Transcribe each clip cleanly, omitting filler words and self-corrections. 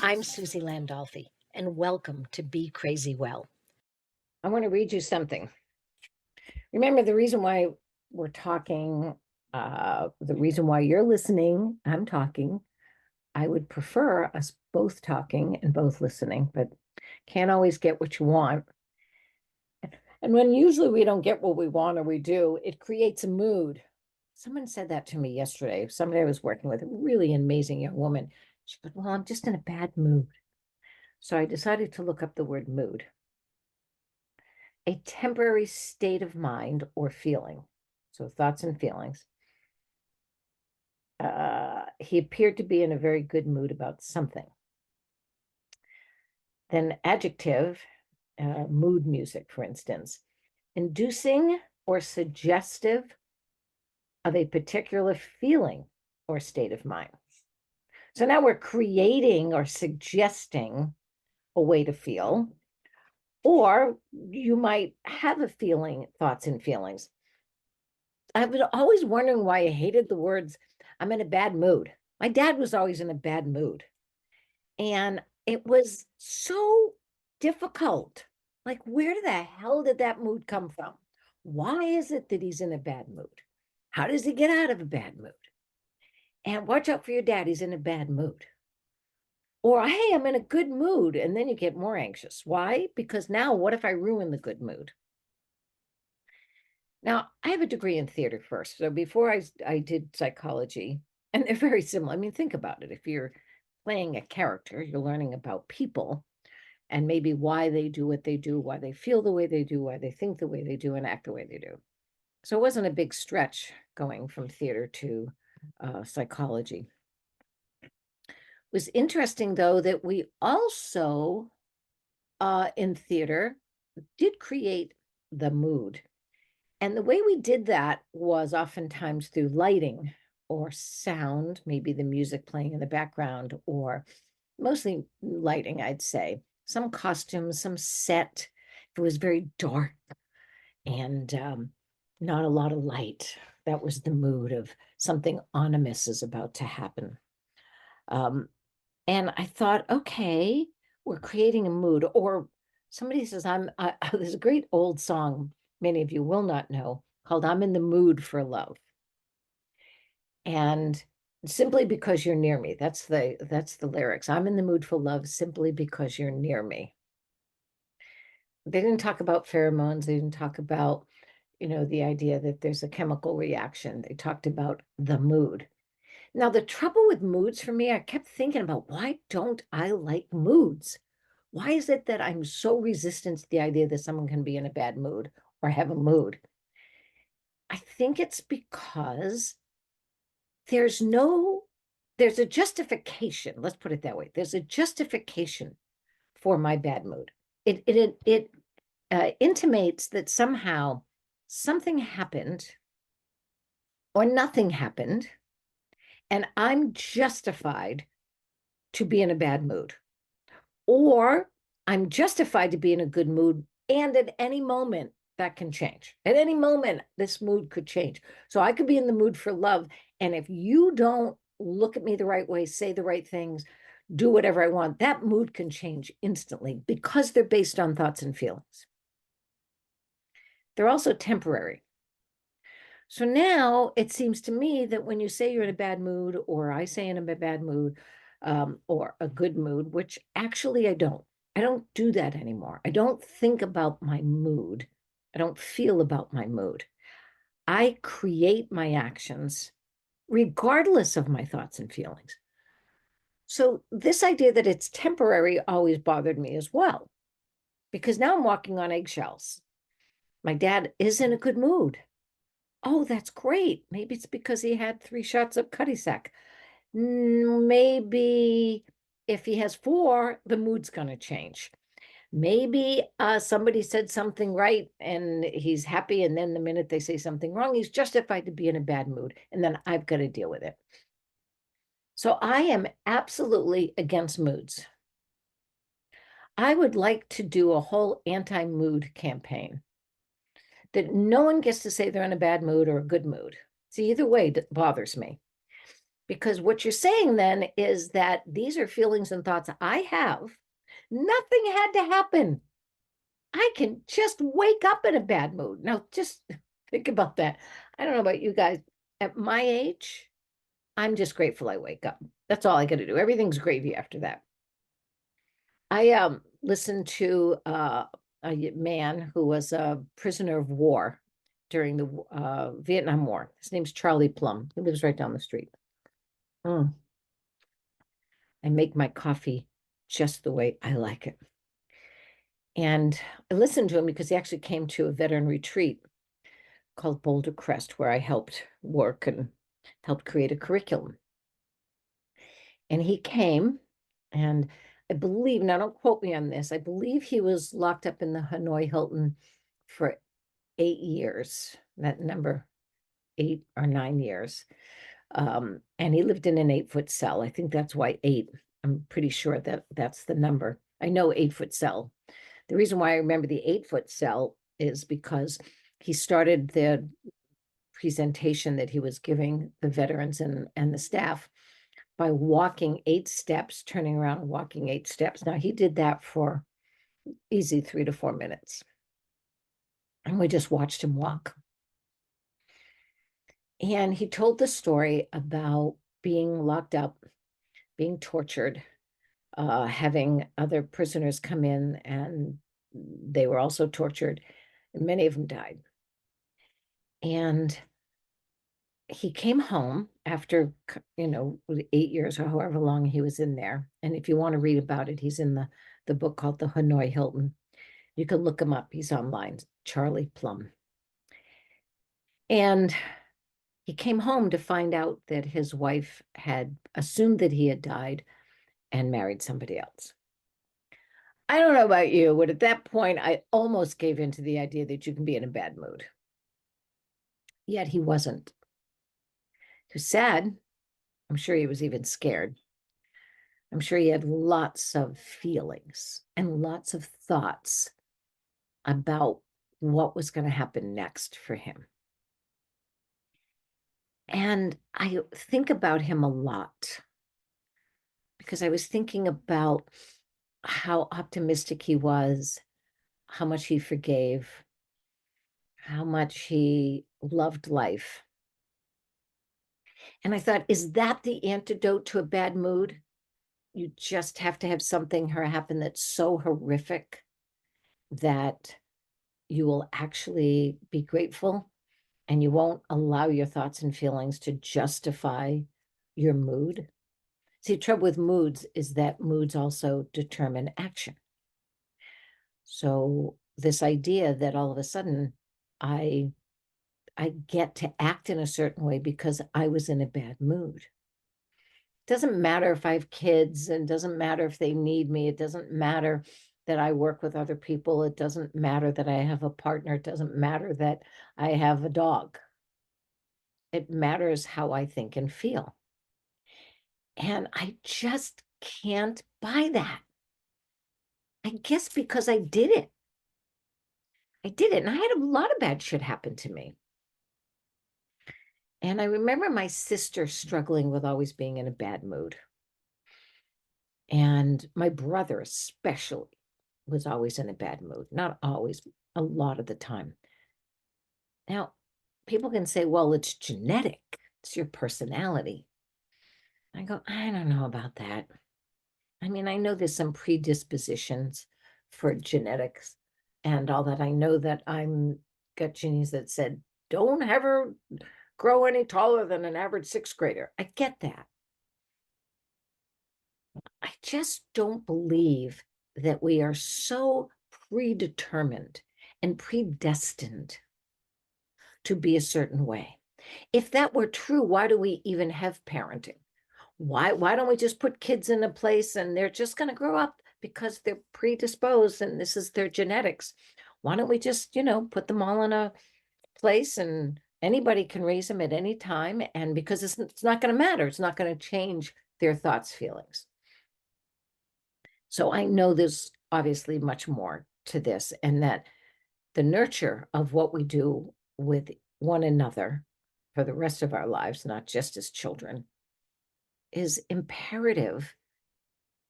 I'm Suzi Landolfi, and welcome to Be Crazy Well. I want to read you something. Remember, the reason why we're talking, the reason why you're listening, I'm talking. I would prefer us both talking and both listening, but can't always get what you want. And when usually we don't get what we want or we do, it creates a mood. Someone said that to me yesterday. Somebody I was working with, a really amazing young woman. She said, "Well, I'm just in a bad mood." So I decided to look up the word mood. A temporary state of mind or feeling. So thoughts and feelings. He appeared to be in a very good mood about something. Then adjective, mood music, for instance, inducing or suggestive of a particular feeling or state of mind. So now we're creating or suggesting a way to feel, or you might have a feeling, thoughts and feelings. I've been always wondering why I hated the words, "I'm in a bad mood." My dad was always in a bad mood. And it was so difficult. Like, where the hell did that mood come from? Why is it that he's in a bad mood? How does he get out of a bad mood? And watch out for your dad, he's in a bad mood. Or, hey, I'm in a good mood. And then you get more anxious. Why? Because now, what if I ruin the good mood? Now, I have a degree in theater first. So before I did psychology, and they're very similar. I mean, think about it. If you're playing a character, you're learning about people and maybe why they do what they do, why they feel the way they do, why they think the way they do, and act the way they do. So it wasn't a big stretch going from theater to psychology. It was interesting, though, that we also, in theater, did create the mood. And the way we did that was oftentimes through lighting or sound, maybe the music playing in the background, or mostly lighting, I'd say. Some costumes, some set. If it was very dark and not a lot of light, that was the mood of something ominous is about to happen. And I thought, okay, we're creating a mood. Or somebody says, there's a great old song many of you will not know called "I'm in the Mood for Love." And simply because you're near me. That's the lyrics. "I'm in the mood for love simply because you're near me." They didn't talk about pheromones. They didn't talk about, the idea that there's a chemical reaction. They talked about the mood. Now, the trouble with moods for me, I kept thinking about, why don't I like moods? Why is it that I'm so resistant to the idea that someone can be in a bad mood or have a mood? I think it's because there's a justification. Let's put it that way. There's a justification for my bad mood. It intimates that somehow something happened or nothing happened, and I'm justified to be in a bad mood, or I'm justified to be in a good mood, and at any moment that can change. At any moment, this mood could change. So I could be in the mood for love, and if you don't look at me the right way, say the right things, do whatever I want, that mood can change instantly because they're based on thoughts and feelings. They're also temporary. So now it seems to me that when you say you're in a bad mood, or I say in a bad mood, or a good mood, which actually I don't do that anymore. I don't think about my mood. I don't feel about my mood. I create my actions regardless of my thoughts and feelings. So this idea that it's temporary always bothered me as well, because now I'm walking on eggshells. My dad is in a good mood. Oh, that's great. Maybe it's because he had 3 shots of cutty sack. Maybe if he has 4, the mood's going to change. Maybe somebody said something right and he's happy, and then the minute they say something wrong, he's justified to be in a bad mood, and then I've got to deal with it. So I am absolutely against moods. I would like to do a whole anti-mood campaign that no one gets to say they're in a bad mood or a good mood. See, either way, that bothers me. Because what you're saying then is that these are feelings and thoughts I have. Nothing had to happen. I can just wake up in a bad mood. Now, just think about that. I don't know about you guys. At my age, I'm just grateful I wake up. That's all I got to do. Everything's gravy after that. I listened to a man who was a prisoner of war during the Vietnam War. His name's Charlie Plum. He lives right down the street. Mm. I make my coffee just the way I like it. And I listened to him because he actually came to a veteran retreat called Boulder Crest, where I helped work and helped create a curriculum. And he came, and I believe, now don't quote me on this, I believe he was locked up in the Hanoi Hilton for 8 years, that number, 8 or 9 years. And he lived in an 8-foot cell. I think that's why 8. I'm pretty sure that that's the number. I know 8-foot cell. The reason why I remember the 8-foot cell is because he started the presentation that he was giving the veterans and the staff by walking 8 steps, turning around and walking 8 steps. Now, he did that for easy 3 to 4 minutes. And we just watched him walk. And he told the story about being locked up, being tortured, having other prisoners come in and they were also tortured. And many of them died. And he came home after, 8 years or however long he was in there. And if you want to read about it, he's in the book called The Hanoi Hilton. You can look him up. He's online, Charlie Plum. And he came home to find out that his wife had assumed that he had died and married somebody else. I don't know about you, but at that point, I almost gave in to the idea that you can be in a bad mood. Yet he wasn't. He was sad. I'm sure he was even scared. I'm sure he had lots of feelings and lots of thoughts about what was going to happen next for him. And I think about him a lot because I was thinking about how optimistic he was, how much he forgave, how much he loved life. And I thought, is that the antidote to a bad mood? You just have to have something happen that's so horrific that you will actually be grateful and you won't allow your thoughts and feelings to justify your mood. See, the trouble with moods is that moods also determine action. So this idea that all of a sudden I get to act in a certain way because I was in a bad mood. It doesn't matter if I have kids, and it doesn't matter if they need me. It doesn't matter that I work with other people. It doesn't matter that I have a partner. It doesn't matter that I have a dog. It matters how I think and feel. And I just can't buy that. I guess because I did it. I did it. And I had a lot of bad shit happen to me. And I remember my sister struggling with always being in a bad mood. And my brother especially was always in a bad mood. Not always, a lot of the time. Now, people can say, well, it's genetic. It's your personality. I go, I don't know about that. I mean, I know there's some predispositions for genetics and all that. I know that I'm got genes that said, don't ever grow any taller than an average 6th grader. I get that. I just don't believe that we are so predetermined and predestined to be a certain way. If that were true, why do we even have parenting? Why don't we just put kids in a place and they're just going to grow up because they're predisposed and this is their genetics? Why don't we just, put them all in a place and anybody can raise them at any time? And because it's not going to matter, it's not going to change their thoughts, feelings. So I know there's obviously much more to this, and that the nurture of what we do with one another for the rest of our lives, not just as children, is imperative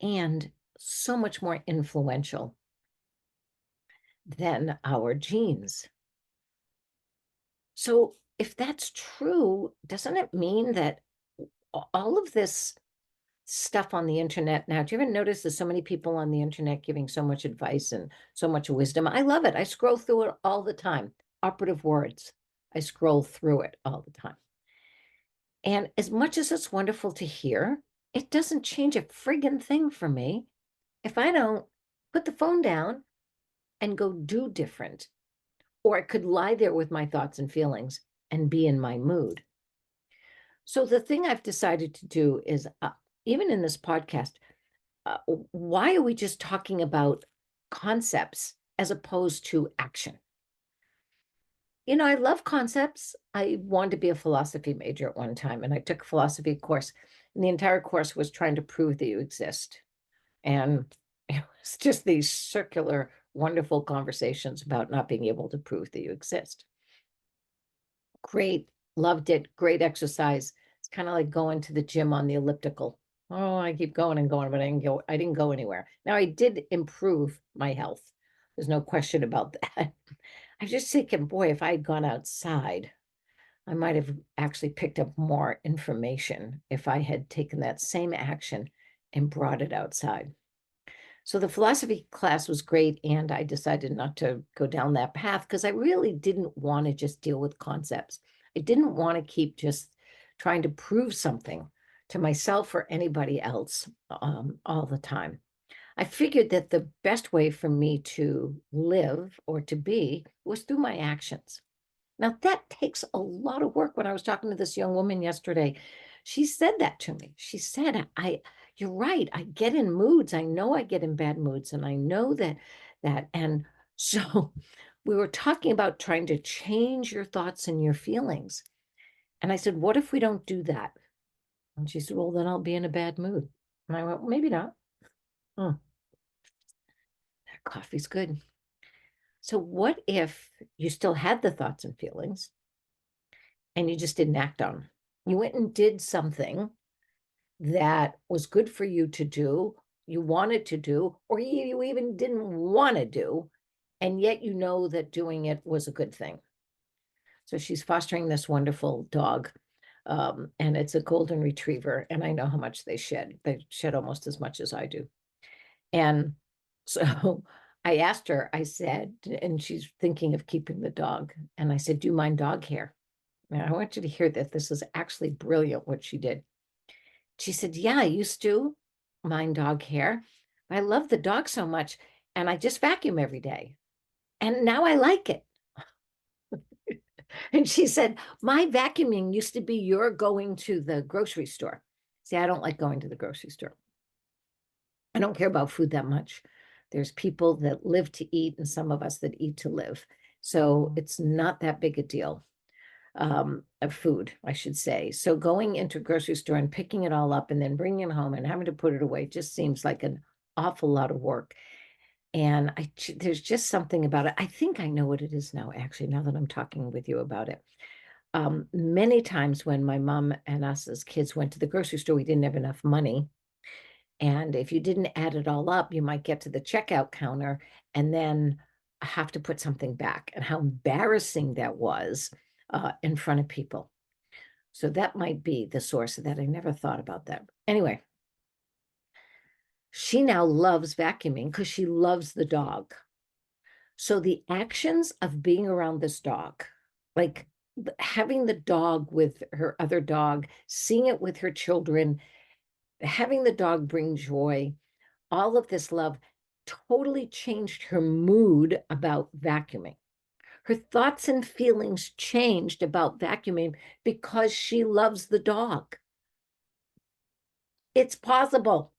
and so much more influential than our genes. So if that's true, doesn't it mean that all of this stuff on the internet now, do you ever notice there's so many people on the internet giving so much advice and so much wisdom? I love it. I scroll through it all the time. Operative words. I scroll through it all the time. And as much as it's wonderful to hear, it doesn't change a friggin' thing for me if I don't put the phone down and go do different. Or I could lie there with my thoughts and feelings and be in my mood. So the thing I've decided to do is, even in this podcast, why are we just talking about concepts as opposed to action? You know, I love concepts. I wanted to be a philosophy major at one time, and I took a philosophy course, and the entire course was trying to prove that you exist. And it was just these circular, wonderful conversations about not being able to prove that you exist. Great, loved it, great exercise. It's kind of like going to the gym on the elliptical. Oh, I keep going and going, but I didn't go anywhere. Now I did improve my health. There's no question about that. I was just thinking, boy, if I had gone outside, I might have actually picked up more information if I had taken that same action and brought it outside. So the philosophy class was great, and I decided not to go down that path because I really didn't want to just deal with concepts. I didn't want to keep just trying to prove something to myself or anybody else all the time. I figured that the best way for me to live or to be was through my actions. Now, that takes a lot of work. When I was talking to this young woman yesterday, she said that to me. She said, you're right. I get in moods. I know I get in bad moods, and I know that. And so we were talking about trying to change your thoughts and your feelings. And I said, what if we don't do that? And she said, well, then I'll be in a bad mood. And I went, well, maybe not. That coffee's good. So what if you still had the thoughts and feelings and you just didn't act on them? You went and did something that was good for you to do, you wanted to do, or you even didn't want to do, and yet you know that doing it was a good thing. So she's fostering this wonderful dog, and it's a golden retriever, and I know how much they shed. They shed almost as much as I do. And so I asked her, I said, and she's thinking of keeping the dog. And I said, do you mind dog hair? Now, I want you to hear that. This is actually brilliant what she did. She said, yeah, I used to mind dog hair. I love the dog so much, and I just vacuum every day. And now I like it. And she said, my vacuuming used to be your going to the grocery store. See, I don't like going to the grocery store. I don't care about food that much. There's people that live to eat and some of us that eat to live. So it's not that big a deal of food, I should say. So going into a grocery store and picking it all up and then bringing it home and having to put it away just seems like an awful lot of work. And there's just something about it. I think I know what it is now, actually, now that I'm talking with you about it. Many times when my mom and us as kids went to the grocery store, we didn't have enough money. And if you didn't add it all up, you might get to the checkout counter and then have to put something back, and how embarrassing that was in front of people. So that might be the source of that. I never thought about that. Anyway, she now loves vacuuming because she loves the dog. So the actions of being around this dog, like having the dog with her other dog, seeing it with her children, having the dog bring joy, all of this love totally changed her mood about vacuuming. Her thoughts and feelings changed about vacuuming because she loves the dog. It's possible.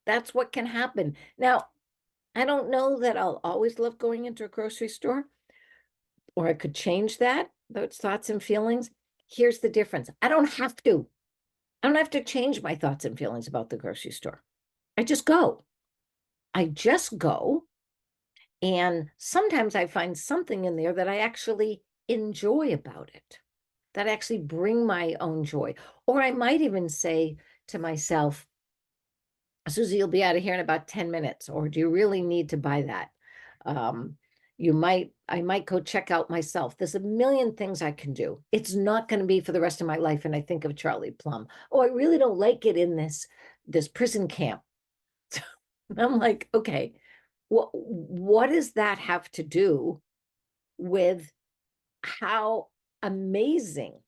That's what can happen. Now, I don't know that I'll always love going into a grocery store, or I could change that, those thoughts and feelings. Here's the difference. I don't have to. I don't have to change my thoughts and feelings about the grocery store. I just go. I just go. And sometimes I find something in there that I actually enjoy about it, that actually bring my own joy. Or I might even say, to myself, Suzi, you'll be out of here in about 10 minutes, or do you really need to buy that? Um, I might go check out myself. There's a million things I can do. It's not going to be for the rest of my life. And I think of Charlie Plum. Oh, I really don't like it in this prison camp. I'm like, okay, what does that have to do with how amazing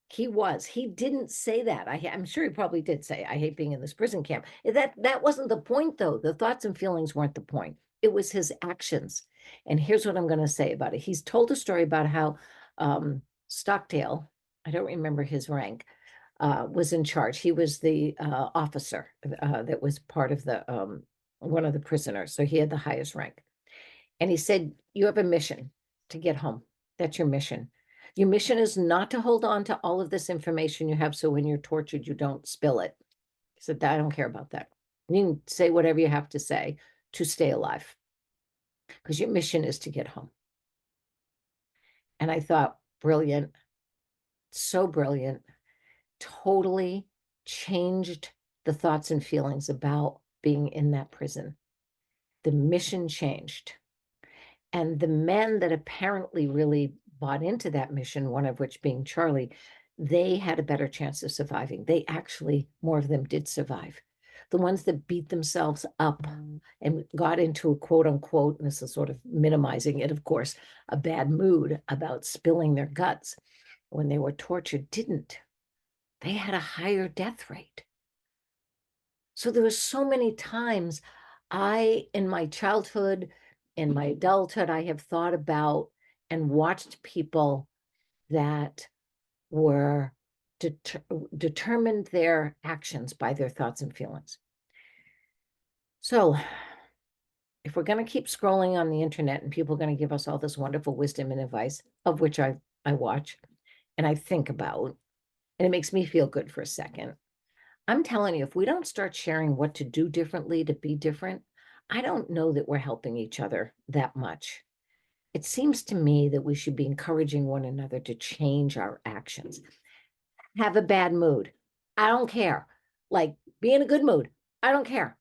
he was? He didn't say that. I'm sure he probably did say, I hate being in this prison camp. That wasn't the point, though. The thoughts and feelings weren't the point. It was his actions. And here's what I'm going to say about it. He's told a story about how Stockdale, I don't remember his rank, was in charge. He was the officer that was part of the one of the prisoners. So he had the highest rank. And he said, you have a mission to get home. That's your mission. Your mission is not to hold on to all of this information you have so when you're tortured, you don't spill it. He said, I don't care about that. You can say whatever you have to say to stay alive because your mission is to get home. And I thought, brilliant, so brilliant, totally changed the thoughts and feelings about being in that prison. The mission changed. And the men that apparently really bought into that mission, one of which being Charlie, they had a better chance of surviving. They actually, more of them did survive. The ones that beat themselves up and got into a quote unquote, and this is sort of minimizing it, of course, a bad mood about spilling their guts when they were tortured, didn't. They had a higher death rate. So there was so many times in my childhood, in my adulthood, I have thought about and watched people that were determined their actions by their thoughts and feelings. So if we're going to keep scrolling on the internet and people are going to give us all this wonderful wisdom and advice, of which I watch and I think about, and it makes me feel good for a second, I'm telling you, if we don't start sharing what to do differently to be different, I don't know that we're helping each other that much. It seems to me that we should be encouraging one another to change our actions. Have a bad mood. I don't care. Like, be in a good mood. I don't care.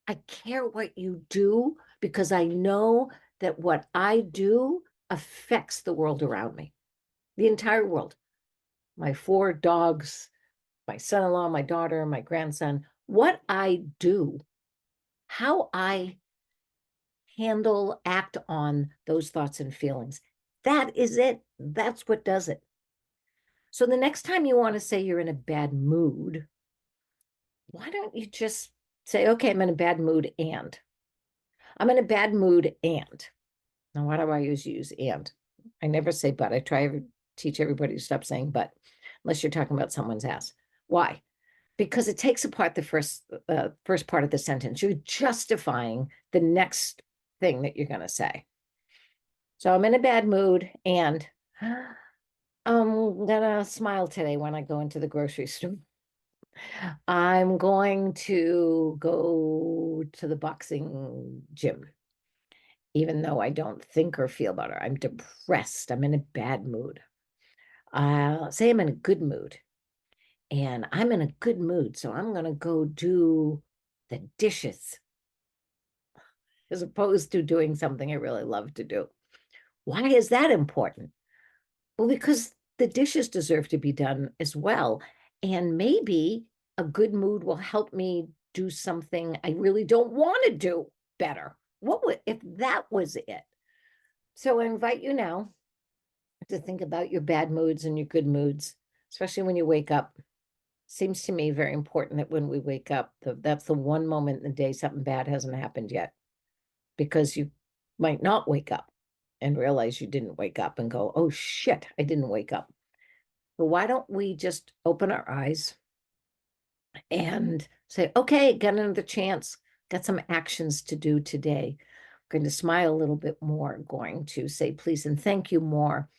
I care what you do because I know that what I do affects the world around me, the entire world. My 4 dogs, my son-in-law, my daughter, my grandson, what I do, how I handle, act on those thoughts and feelings. That is it. That's what does it. So the next time you want to say you're in a bad mood, why don't you just say, okay, I'm in a bad mood and I'm in a bad mood and. Now, why do I use and? I never say but. I try to teach everybody to stop saying but, unless you're talking about someone's ass. Why? Because it takes apart the first part of the sentence. You're justifying the next thing that you're going to say. So I'm in a bad mood and I'm going to smile today when I go into the grocery store. I'm going to go to the boxing gym, even though I don't think or feel better. I'm depressed. I'm in a bad mood. I'll say I'm in a good mood. And I'm in a good mood, so I'm going to go do the dishes as opposed to doing something I really love to do. Why is that important? Well, because the dishes deserve to be done as well. And maybe a good mood will help me do something I really don't want to do better. What would, if that was it? So I invite you now to think about your bad moods and your good moods, especially when you wake up. Seems to me very important that when we wake up, that's the one moment in the day something bad hasn't happened yet, because you might not wake up and realize you didn't wake up and go, oh shit, I didn't wake up. But why don't we just open our eyes and say, okay, got another chance, got some actions to do today. Going to smile a little bit more, going to say please and thank you more,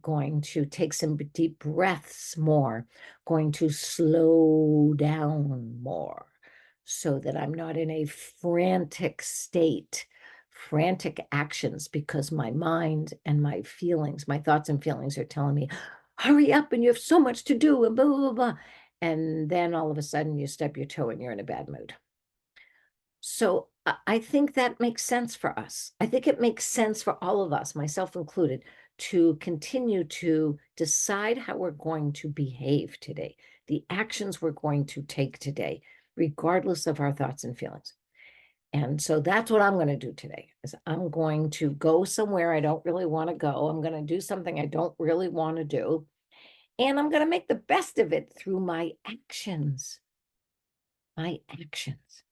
going to take some deep breaths more, going to slow down more so that I'm not in a frantic state, frantic actions, because my mind and my feelings, my thoughts and feelings are telling me, hurry up and you have so much to do and blah, blah, blah. And then all of a sudden you stub your toe and you're in a bad mood. So I think that makes sense for us. I think it makes sense for all of us, myself included, to continue to decide how we're going to behave today, the actions we're going to take today, regardless of our thoughts and feelings. And so that's what I'm going to do today is I'm going to go somewhere I don't really want to go. I'm going to do something I don't really want to do. And I'm going to make the best of it through my actions. My actions.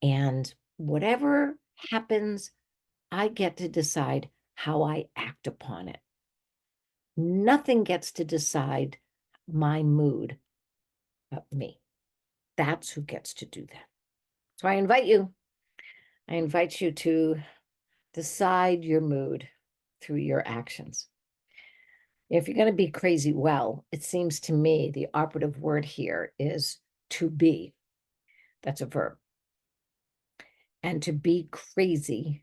And whatever happens, I get to decide how I act upon it. Nothing gets to decide my mood but me. That's who gets to do that. So I invite you to decide your mood through your actions. If you're going to be crazy well, it seems to me the operative word here is to be. That's a verb. And to be crazy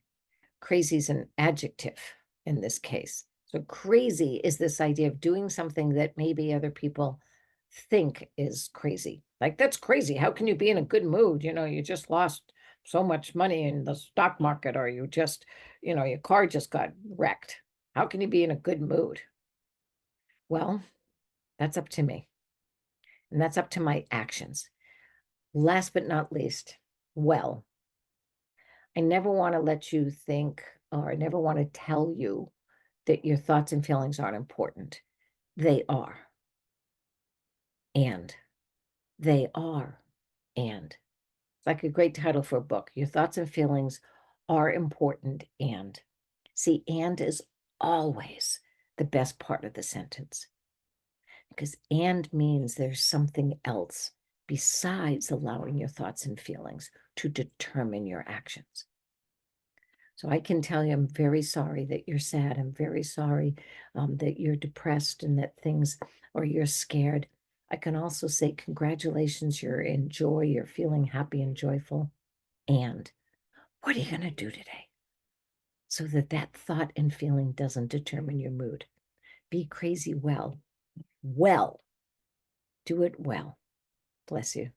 is an adjective in this case. So crazy is this idea of doing something that maybe other people think is crazy. Like, that's crazy. How can you be in a good mood? You just lost so much money in the stock market, or you just, your car just got wrecked. How can you be in a good mood? Well, that's up to me. And that's up to my actions. Last but not least, well, I never want to let you think, or I never want to tell you that your thoughts and feelings aren't important. They are. And they are. And it's like a great title for a book. Your thoughts and feelings are important. And see, and is always the best part of the sentence. Because and means there's something else besides allowing your thoughts and feelings to determine your actions. So I can tell you, I'm very sorry that you're sad. I'm very sorry that you're depressed and that things, or you're scared. I can also say, congratulations, you're in joy, you're feeling happy and joyful. And what are you going to do today so that that thought and feeling doesn't determine your mood? Be crazy well. Well. Do it well. Bless you.